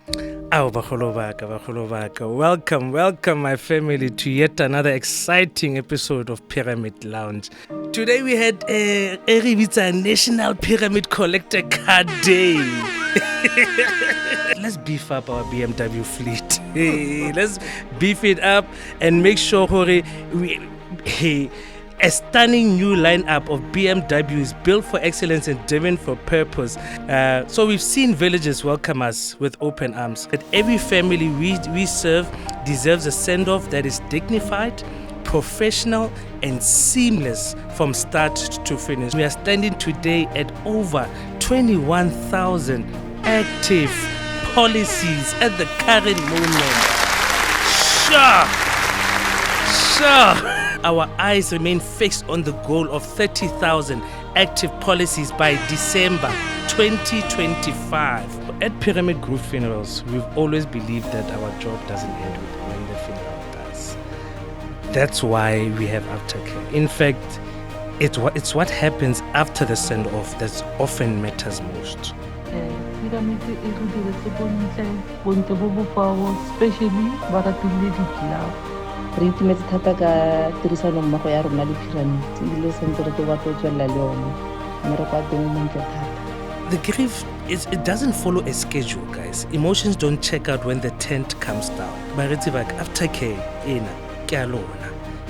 Oh, bagolo baka. Welcome, my family, to yet another exciting episode of Pyramid Lounge. Today we had a National Pyramid Collector Card Day. Let's beef up our BMW fleet. Let's beef it up and make sure, Hori, a stunning new lineup of BMWs built for excellence and driven for purpose. So we've seen villages welcome us with open arms. That every family we serve deserves a send-off that is dignified, professional, and seamless from start to finish. We are standing today at over 21,000 active policies at the current moment. Sure. Our eyes remain fixed on the goal of 30,000 active policies by December 2025. At Pyramid Group Funerals, we've always believed that our job doesn't end when the funeral does. That's why we have aftercare. In fact, it's what happens after the send-off that often matters most. Pyramid e re diretse bontle bo bofao, especially ba ratile di-club. Re itumetse thata ka tirisanommogo ya rona le Pyramid ebile sentse re tlo batla go tswelela le yone mmereko wa teng o montle thata. The grief it doesn't follow a schedule, guys. Emotions don't check out when the tent comes down. Back aftercare,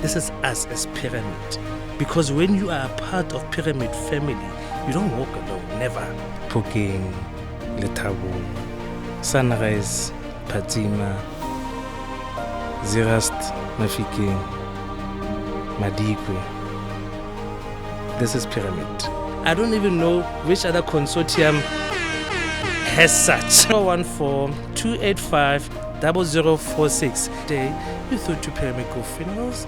this is us as Pyramid. Because when you are a part of Pyramid family, you don't walk alone, never. Poking, Letabo, Sunrise, Patima, Zirast, Mafikeng, Madikwe. This is Pyramid. I don't even know which other consortium has such. 014-285-0046. Today, you thought to Pyramid Group Funerals.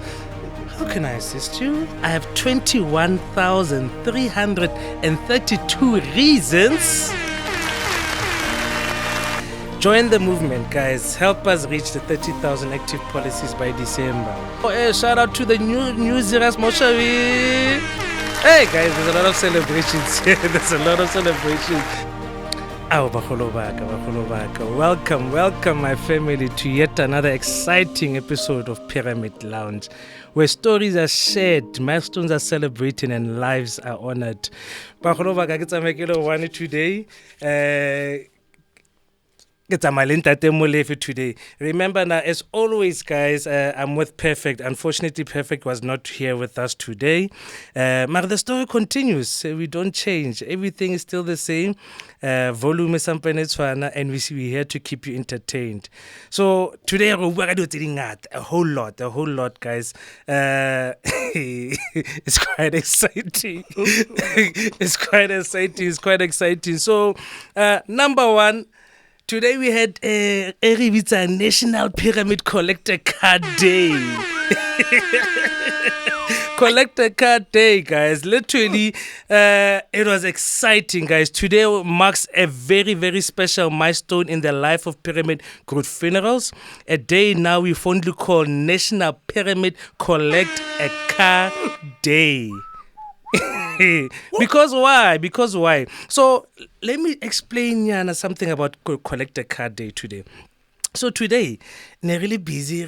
How can I assist you? I have 21,332 reasons. Join the movement, guys. Help us reach the 30,000 active policies by December. Shout out to the new Ziras Moshavi. Hey, guys, there's a lot of celebrations here. There's a lot of celebrations. Oh, bagolo baka. Welcome, my family, to yet another exciting episode of Pyramid Lounge, where stories are shared, milestones are celebrated, and lives are honored. Bagolo baka, ke tsamekele one today. It's a Malintate Molefe today. Remember now, as always, guys, I'm with Perfect. Unfortunately, Perfect was not here with us today. But the story continues. We don't change. Everything is still the same. Volume is something and we're here to keep you entertained. So today, we're going to do a whole lot, guys. It's quite exciting. It's quite exciting. So, number one, today we had a National Pyramid Collector Card Day. Collector Card Day, guys. Literally, it was exciting, guys. Today marks a very, very special milestone in the life of Pyramid Group Funerals. A day now we fondly call National Pyramid Collect a Card Day. Because why? So let me explain Yana something about Collector Card Day today. So today, we're really busy.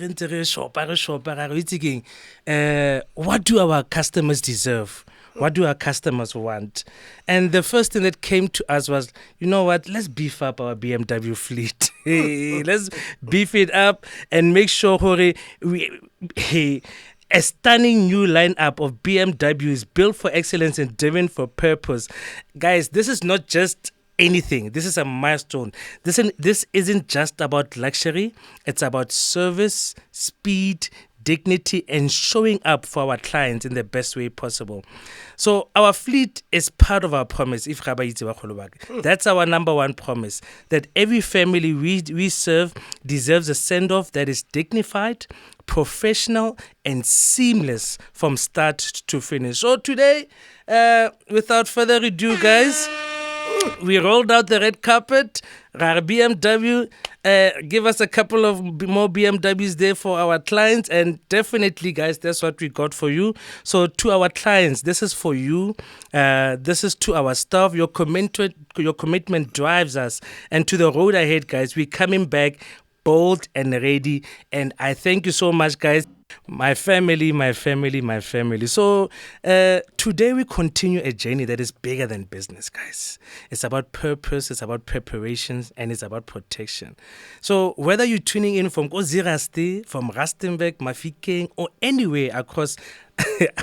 What do our customers deserve? What do our customers want? And the first thing that came to us was, you know what? Let's beef up our BMW fleet. Let's beef it up and make sure a stunning new lineup of BMWs built for excellence and driven for purpose. Guys, this is not just anything. This is a milestone. This isn't just about luxury. It's about service, speed, dignity, and showing up for our clients in the best way possible. So our fleet is part of our promise. That's our number one promise, that every family we serve deserves a send-off that is dignified, professional, and seamless from start to finish. So today, without further ado, guys, We rolled out the red carpet. BMW, give us a couple of more BMWs there for our clients. And definitely, guys, that's what we got for you. So to our clients, this is for you. This is to our staff. Your commitment drives us. And to the road ahead, guys, we're coming back bold and ready. And I thank you so much, guys. My family, my family, my family. So today we continue a journey that is bigger than business, guys. It's about purpose, it's about preparations, and it's about protection. So whether you're tuning in from Kozirasti, from Rustenburg, Mafikeng, or anywhere across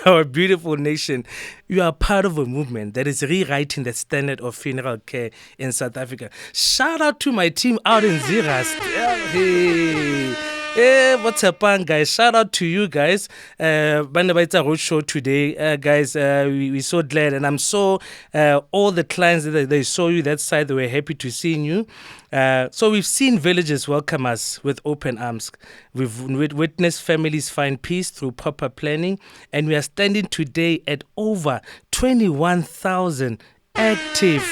our beautiful nation, you are part of a movement that is rewriting the standard of funeral care in South Africa. Shout out to my team out in Zirast. Hey. Hey, what's up, guys? Shout out to you guys. Bandabaita Roadshow today, guys. We're so glad, and I'm so all the clients that they saw you that side, they were happy to seeing you. So we've seen villages welcome us with open arms. We've witnessed families find peace through proper planning, and we are standing today at over 21,000 active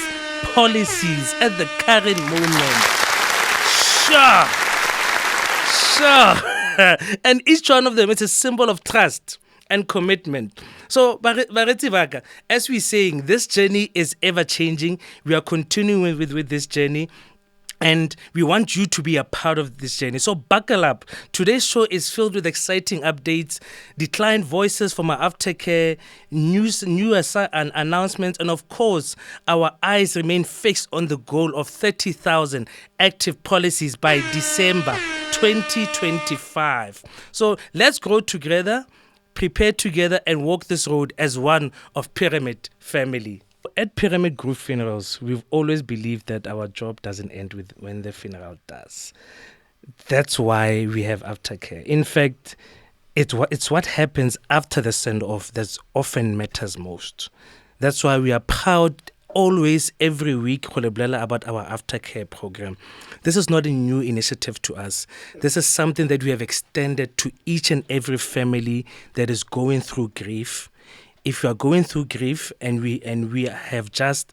policies at the current moment. Sure. And each one of them is a symbol of trust and commitment. So, Baretsi Baka, as we're saying, this journey is ever changing. We are continuing with this journey. And we want you to be a part of this journey. So buckle up. Today's show is filled with exciting updates, declined voices from our aftercare, new announcements, and of course, our eyes remain fixed on the goal of 30,000 active policies by December 2025. So let's grow together, prepare together, and walk this road as one of Pyramid family. At Pyramid Group Funerals, we've always believed that our job doesn't end with when the funeral does. That's why we have aftercare. In fact, it's what happens after the send-off that often matters most. That's why we are proud always every week about our aftercare program. This is not a new initiative to us. This is something that we have extended to each and every family that is going through grief. If you are going through grief and we have just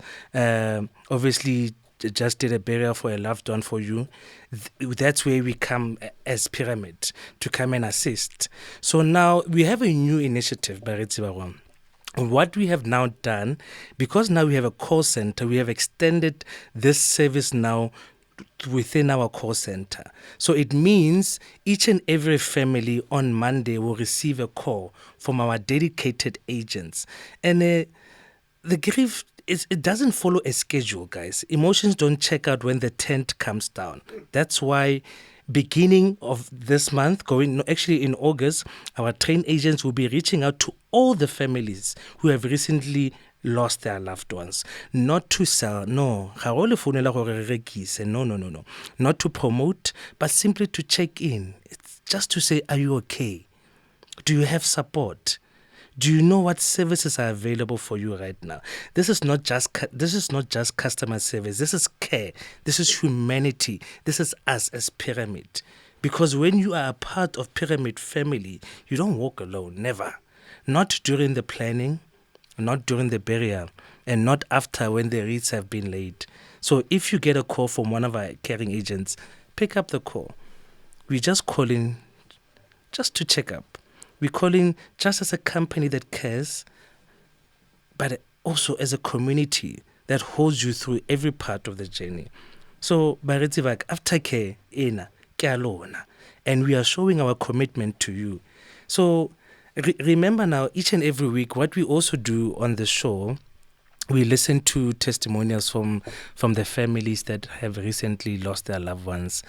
obviously just did a burial for a loved one for you, that's where we come as Pyramid to come and assist. So now we have a new initiative, Baretsi Barwam. What we have now done, because now we have a call center, we have extended this service now within our call center. So it means each and every family on Monday will receive a call from our dedicated agents. And the grief, it doesn't follow a schedule, guys. Emotions don't check out when the tent comes down. That's why beginning of this month, actually in August, our trained agents will be reaching out to all the families who have recently lost their loved ones. Not to sell, no. No. Not to promote, but simply to check in. It's just to say, are you okay? Do you have support? Do you know what services are available for you right now? This is not just customer service. This is care. This is humanity. This is us as Pyramid. Because when you are a part of Pyramid family, you don't walk alone. Never. Not during the planning, not during the burial, and not after when the wreaths have been laid. So if you get a call from one of our caring agents, pick up the call. We're just calling just to check up. We're calling just as a company that cares, but also as a community that holds you through every part of the journey. So, Baretzivak, aftercare, ena, kealona, and we are showing our commitment to you. So, remember now, each and every week, what we also do on the show, we listen to testimonials from the families that have recently lost their loved ones,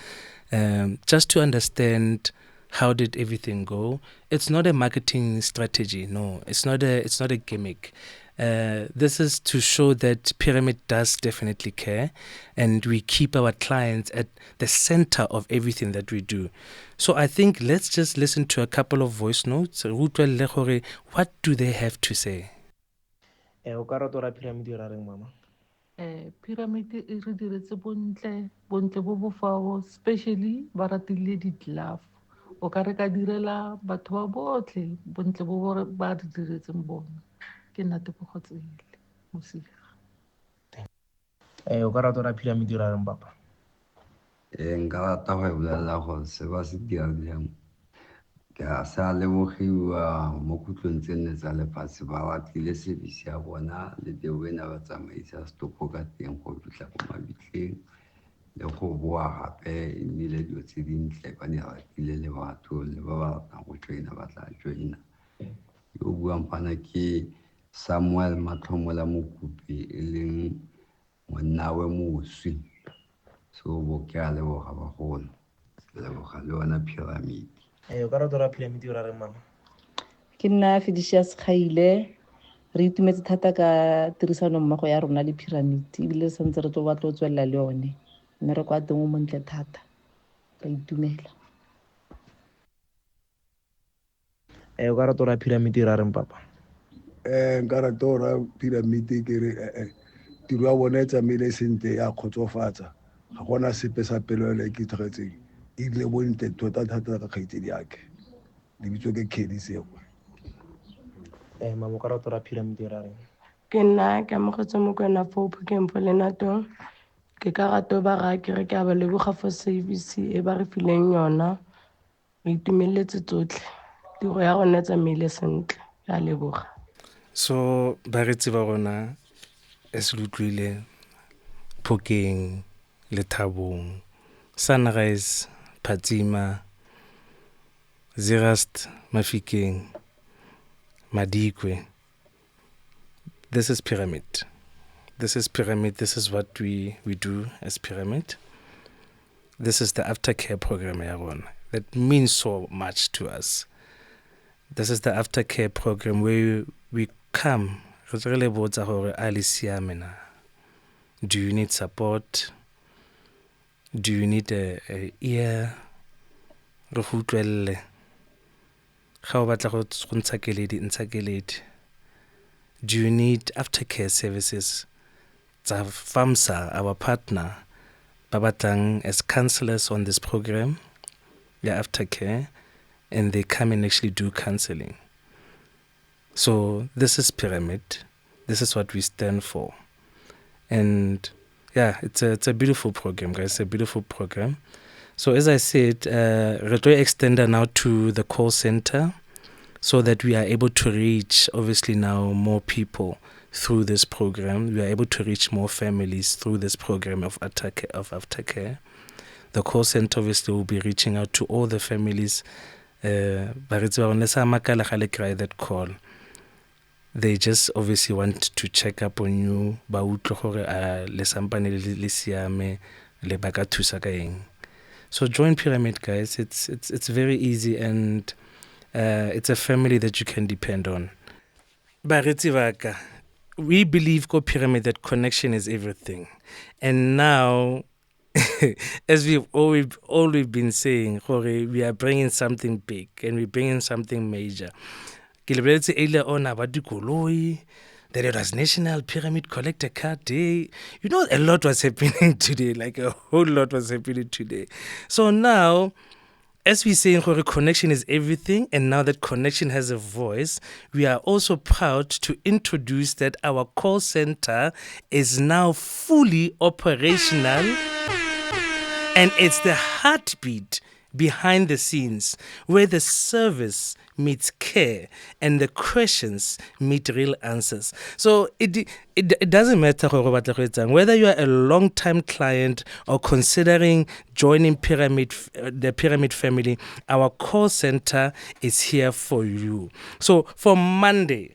just to understand how did everything go. It's not a marketing strategy, no. It's not a gimmick. This is to show that Pyramid does definitely care, and we keep our clients at the center of everything that we do. So I think let's just listen to a couple of voice notes. What do they have to say? Pyramid e re diretse bontle bo bofao, especially ba ratile di-glove. O ka re ka direla batho ba botlhe bontle bo ba di diretseng bona. Ke nna Tebogo Tsele Mosika. O ka rata ra pyramid ra reng papa? Nka rata go bolelela gore se ba se dirileng ke a sa lebogiwa mo kutlong tse nne tsa lefatshe ba batlile service ya bona le teo ena ba tsamaisa stoko ka teng go fitlha ko mabitleng le go boa gape nnile dilo tse dintle ba di ratile le batho le ba ba ratang go joina ba tla joina yo buang fana ke Samuel Matlhomola Mokopi e leng monnawe moswi so bo ke a leboga bagolo leboga le ona pyramid. O ka rata ra pyramid ra reng mama? Ke nna Felicius Kgaile re itumetse thata ka tirisano mmogo ya rona le pyramid ebile santse re tlo batla go tswelela le yone mme re kwa teng o montle thata ka itumela. O ka rata ra pyramid ra reng papa? Nka rata ra pyramid ke re tiro ya bona e tsamaile sentle ya kgotsofatsa ga gona sepe sa pelelo e ke tlhagetseng ile bontle tota thata ka kgaitsedi yake lebitso ke Kelly seo. Mama o ka rata ra pyramid ra reng? Ke nna ke amogetse Mokwena Pope Kempo Lenatong ke ka rata ba ra ke re ke a ba leboga for service e ba re fileng yona re itumeletse tsotlhe tiro ya rona tsamaile sentle ya leboga. So baretsi ba rona es le utlwile Phokeng le Thabong, Sunrise, Phatsima, Zerast, Mafikeng, Madikwe. This is Pyramid. This is Pyramid. This is what we do as Pyramid. This is the aftercare program ya rona that means so much to us. This is the aftercare program where we come. Do you need support? Do you need a ear? Do you need aftercare services? FAMSA, our partner, Babatang as counselors on this program, aftercare, and they come and actually do counseling. So this is Pyramid. This is what we stand for. And yeah, it's a beautiful program, guys. It's a beautiful program. So as I said, Retro extender now to the call center so that we are able to reach, obviously now, more people through this program. We are able to reach more families through this program of aftercare. The call center obviously will be reaching out to all the families. That call. They just obviously want to check up on you. So join Pyramid, guys. It's very easy and it's a family that you can depend on. We believe Pyramid that connection is everything. And now as we've always been saying, we are bringing something big and we're bringing something major. Earlier on about the Koloi, that it was National Pyramid Collector Card Day. You know, a lot was happening today, like a whole lot was happening today. So now, as we're saying, connection is everything, and now that connection has a voice, we are also proud to introduce that our call center is now fully operational. And it's the heartbeat behind the scenes where the service meets care and the questions meet real answers. So it doesn't matter whether you are a long-time client or considering joining the Pyramid family, our call center is here for you. So for Monday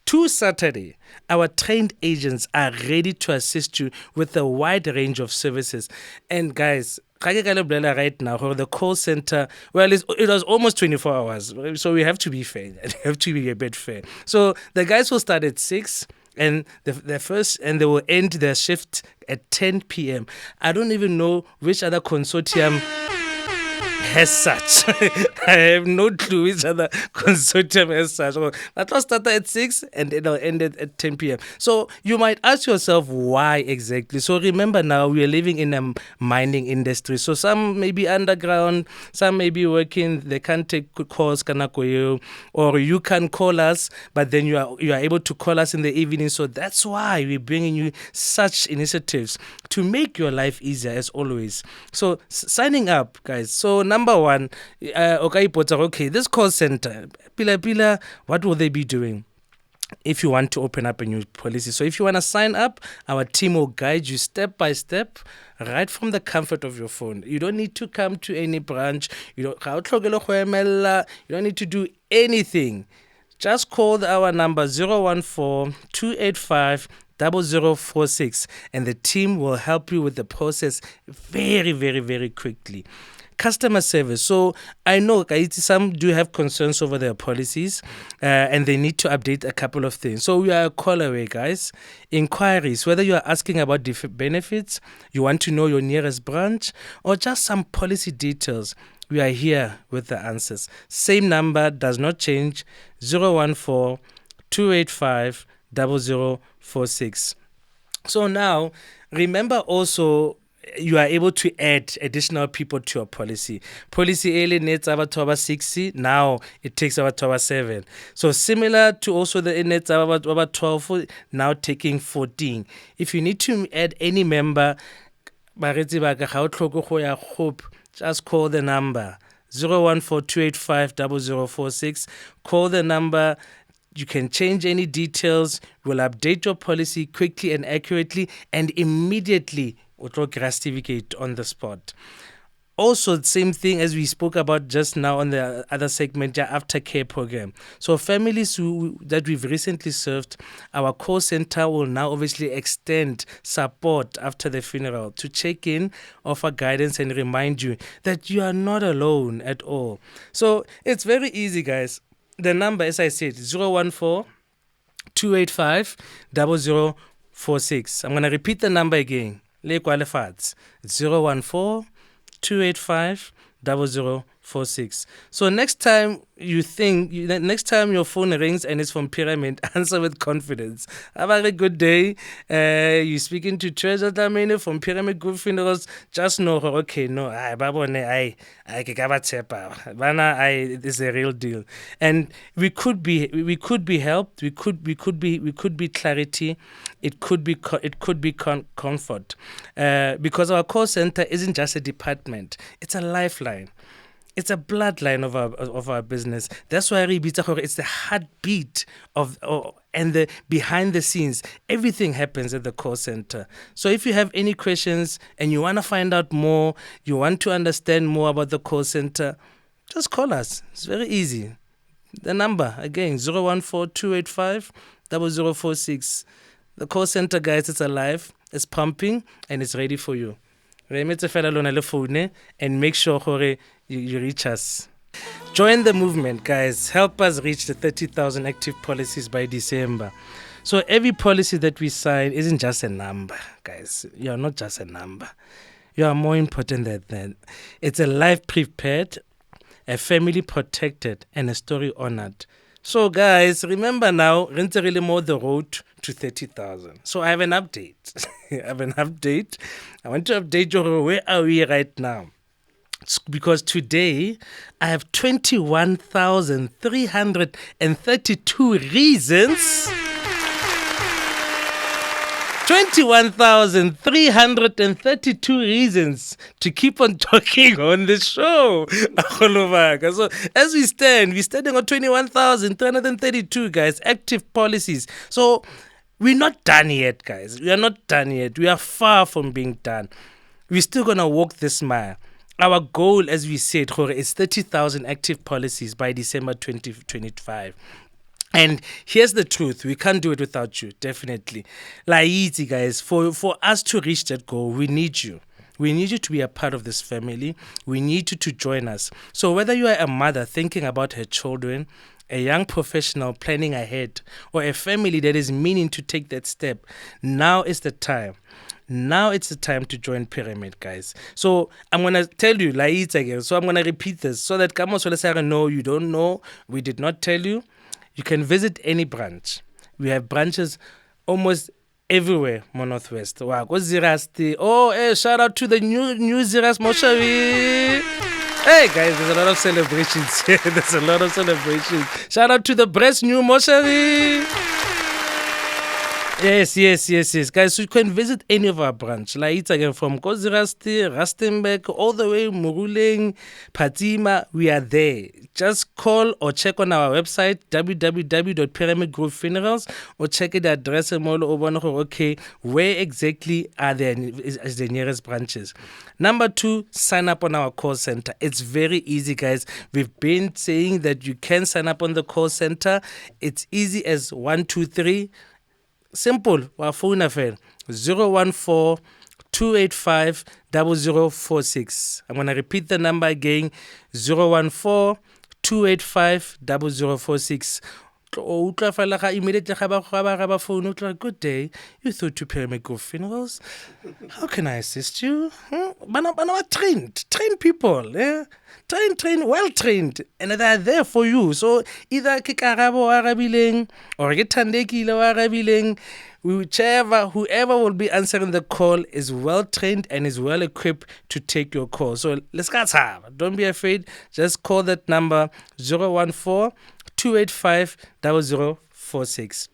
to Saturday, our trained agents are ready to assist you with a wide range of services. And guys, right now, the call center, well, it was almost 24 hours. So we have to be fair. We have to be a bit fair. So the guys will start at 6 and they will end their shift at 10 p.m. I don't even know which other consortium has such. I have no clue which other consortium has such. That will start at 6 and it'll end at 10 p.m. So you might ask yourself why exactly. So remember now, we are living in a mining industry. So some may be underground, some may be working, they can't take calls, or you can call us, but then you are able to call us in the evening. So that's why we're bringing you such initiatives to make your life easier as always. So signing up, guys. So number one, okay, this call center, Pila, what will they be doing? If you want to open up a new policy. So if you want to sign up, our team will guide you step by step right from the comfort of your phone. You don't need to come to any branch. You don't need to do anything. Just call our number 014-285-0046 and the team will help you with the process very, very, very quickly. Customer service. So I know some do have concerns over their policies and they need to update a couple of things. So we are a call away, guys. Inquiries, whether you are asking about different benefits, you want to know your nearest branch, or just some policy details, we are here with the answers. Same number does not change, 014-285-0046. So now, remember also, you are able to add additional people to your policy. Policy early needs about 60. Now it takes about 7. So similar to also the needs about 12. Now taking 14. If you need to add any member, just call the number 014-285-0046. Call the number. You can change any details. We'll update your policy quickly and accurately, and immediately certificate on the spot. Also, the same thing as we spoke about just now on the other segment, the aftercare program. So families that we've recently served, our call center will now obviously extend support after the funeral to check in, offer guidance, and remind you that you are not alone at all. So it's very easy, guys. The number, as I said, 014-285-0046. I'm going to repeat the number again. 014-285-0046. So next time next time your phone rings and it's from Pyramid, answer with confidence. Have a good day. You're speaking to Treasure Dlamini from Pyramid Group Funerals. Just know, okay, no, it is a real deal. And we could be helped. We could be clarity. It could be comfort. Because our call center isn't just a department; it's a lifeline. It's a bloodline of our business. That's why it's the heartbeat and the behind the scenes. Everything happens at the call center. So if you have any questions and you want to find out more, you want to understand more about the call center, just call us. It's very easy. The number, again, 014-285-0046. The call center, guys, it's alive, it's pumping, and it's ready for you. And make sure you reach us. Join the movement, guys. Help us reach the 30,000 active policies by December. So every policy that we sign isn't just a number, guys. You're not just a number. You are more important than that. It's a life prepared, a family protected, and a story honored. So, guys, remember now, really more the road to 30,000. So I have an update. I want to update you. Where are we right now? Because today I have 21,332 reasons. 21,332 reasons to keep on talking on the show. So as we're standing on 21,332, guys, active policies. So we're not done yet, guys. We are not done yet. We are far from being done. We're still going to walk this mile. Our goal, as we said, is 30,000 active policies by December 2025. And here's the truth. We can't do it without you, definitely. Easy, guys. For us to reach that goal, we need you. We need you to be a part of this family. We need you to join us. So whether you are a mother thinking about her children, a young professional planning ahead, or a family that is meaning to take that step, now is the time. Now it's the time to join Pyramid, guys. So I'm going to tell you, Laitz again. So I'm going to repeat this so that Kamos will no, you don't know. We did not tell you. You can visit any branch. We have branches almost everywhere, Northwest. Wow, go Zirasti. Oh, hey, shout out to the new Ziras Moshavi. Hey guys, there's a lot of celebrations here. There's a lot of celebrations. Shout out to the Brest New Moshavi. Yes. Guys, so you can visit any of our branch. Like it's again from Kozirasti, Rustenburg, all the way Muruleng, Patima. We are there. Just call or check on our website, www.pyramidgroupfunerals, or check the address and okay, where exactly are is the nearest branches. Number 2, sign up on our call center. It's very easy, guys. We've been saying that you can sign up on the call center. It's easy as 123. Simple. Our phone affair 014 285 0046. I'm going to repeat the number again 014 285 0046. Immediately, good day. You thought to Pyramid Group Funerals. How can I assist you? Trained people. Trained, well trained, and they're there for you. So either kikarabo arabileng or getandekile arabileng, whoever will be answering the call is well trained and is well equipped to take your call. So let's get started. Don't be afraid. Just call that number 014 285 0046.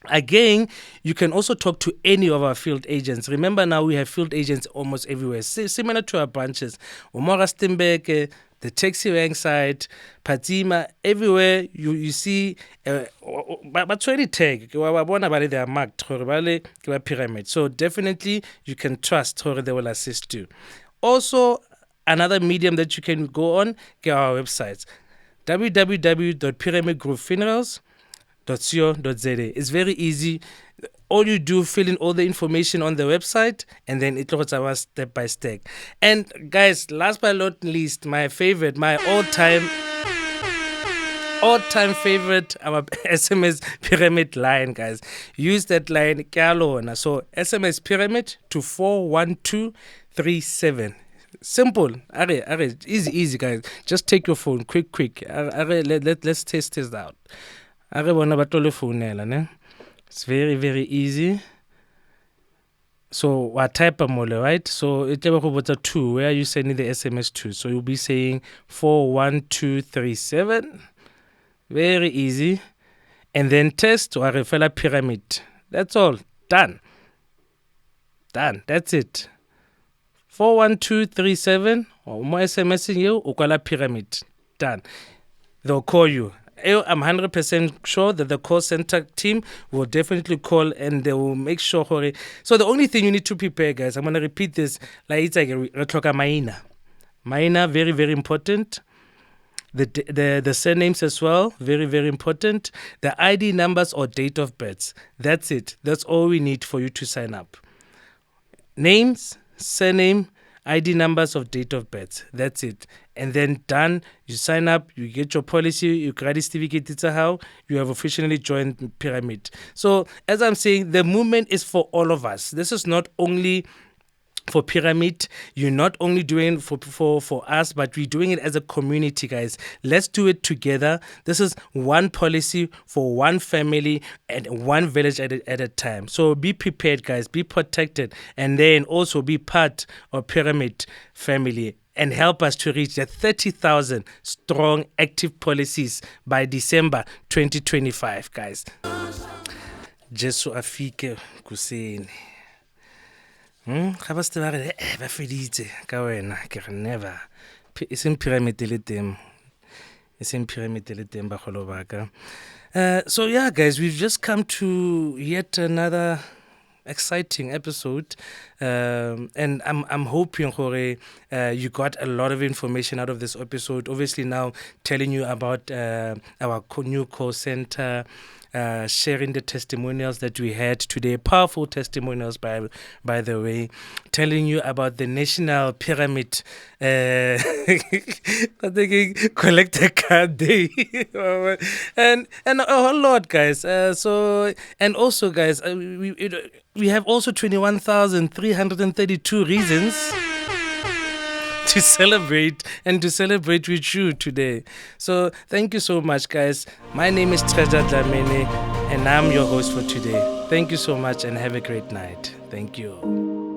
Again, you can also talk to any of our field agents. Remember now we have field agents almost everywhere, similar to our branches. Umora Stimbeck, the Taxi Rank side, Patima, everywhere you see, but already tag, they are marked, pyramid. So definitely you can trust they will assist you. Also, another medium that you can go on, get our websites, www.pyramidgroupfunerals.co.za. It's very easy. All you do, fill in all the information on the website, and then it looks at step by step. And guys, last but not least, my favorite, my all-time favorite, our SMS Pyramid line, guys. Use that line, so SMS Pyramid to 41237. Simple. Easy, guys. Just take your phone, quick. Let's test this out. It's very, very easy. So, what type of mole, right? So, it's a 2. Where are you sending the SMS to? So, you'll be saying 41237. Very easy. And then test or refer pyramid. That's all. Done. That's it. 41237 or more SMS in you, Ukwala Pyramid. Done. They'll call you. I'm 100% sure that the call center team will definitely call and they will make sure. So the only thing you need to prepare, guys, I'm going to repeat this. Like it's like Maina. Maina, very, very important. The surnames as well, very, very important. The ID numbers or date of births. That's it. That's all we need for you to sign up. Names, surname, ID numbers of date of birth. That's it. And then done, you sign up, you get your policy, you credit certificate, it's how you have officially joined Pyramid. So as I'm saying, the movement is for all of us. This is not only for Pyramid, you're not only doing for us, but we're doing it as a community, guys. Let's do it together. This is one policy for one family and one village at a time. So be prepared, guys. Be protected, and then also be part of Pyramid family and help us to reach the 30,000 strong active policies by December 2025, guys. Jesu afike kuseni. Ga ba se ba re ba feditse ka wena ke re never iseng pyramid le teng ba kholo baka. So yeah, guys, we've just come to yet another exciting episode. And I'm hoping Jorge, you got a lot of information out of this episode. Obviously now telling you about our new call center, sharing the testimonials that we had today, powerful testimonials by the way, telling you about the National Pyramid collector card day, and a whole lot, guys. So and also, guys, we have also 21,332 reasons to celebrate with you today. So thank you so much, guys. My name is Treasure Dlamini, and I'm your host for today. Thank you so much and have a great night. Thank you.